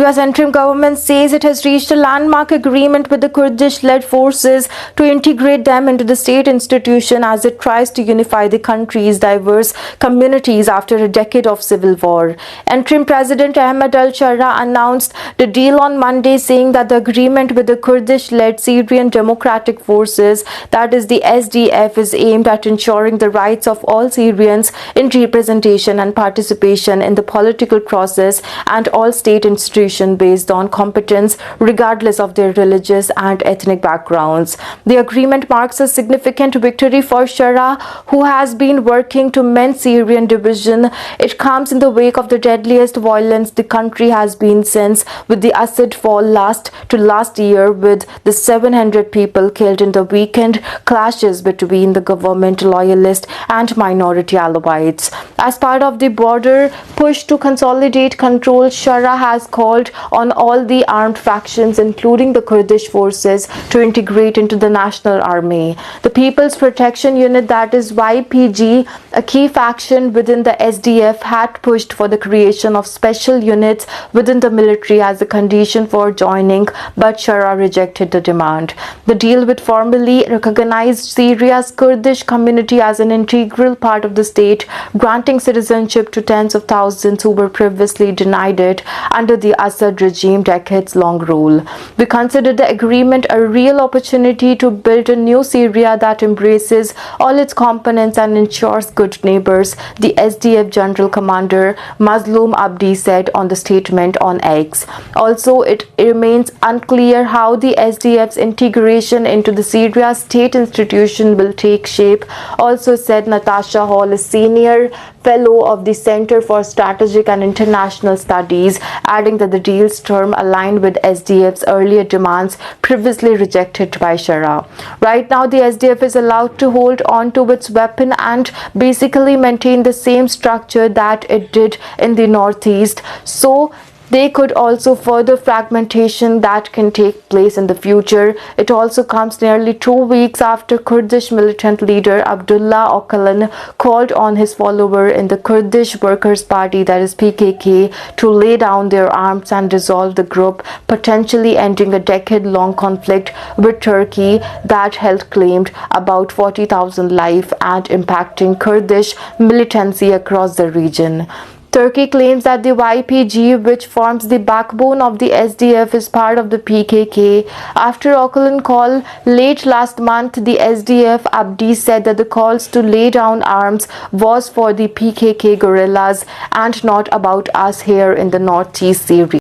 US interim government says it has reached a landmark agreement with the Kurdish-led forces to integrate them into the state institution as it tries to unify the country's diverse communities after a decade of civil war. Interim President Ahmed al-Shara announced the deal on Monday, saying that the agreement with the Kurdish-led Syrian Democratic Forces, that is the SDF, is aimed at ensuring the rights of all Syrians in representation and participation in the political process and all state institutions based on competence regardless of their religious and ethnic backgrounds. The agreement marks a significant victory for Shara, who has been working to mend Syrian division. It comes in the wake of the deadliest violence the country has been since, with the Assad fall last year, with the 700 people killed in the weekend clashes between the government loyalists and minority Alawites. As part of the border push to consolidate control, Shara has called on all the armed factions, including the Kurdish forces, to integrate into the National Army. The People's Protection Unit, that is YPG, a key faction within the SDF, had pushed for the creation of special units within the military as a condition for joining, but Shara rejected the demand. The deal would formally recognize Syria's Kurdish community as an integral part of the state, granting citizenship to tens of thousands who were previously denied it under the Assad regime decades-long rule. We consider the agreement a real opportunity to build a new Syria that embraces all its components and ensures good neighbors, the SDF General Commander Mazloum Abdi said on the statement on X. Also, it remains unclear how the SDF's integration into the Syria state institution will take shape, also said Natasha Hall, a senior fellow of the Center for Strategic and International Studies, adding that the deal's term aligned with SDF's earlier demands previously rejected by Shara. Right now, the SDF is allowed to hold on to its weapon and basically maintain the same structure that it did in the northeast, so they could also further fragmentation that can take place in the future. It also comes nearly 2 weeks after Kurdish militant leader Abdullah Öcalan called on his follower in the Kurdish Workers' Party, that is PKK, to lay down their arms and dissolve the group, potentially ending a decade-long conflict with Turkey that held claimed about 40,000 lives and impacting Kurdish militancy across the region. Turkey claims that the YPG, which forms the backbone of the SDF, is part of the PKK. After Öcalan's call late last month, the SDF Abdi said that the calls to lay down arms was for the PKK guerrillas and not about us here in the northeast Syria.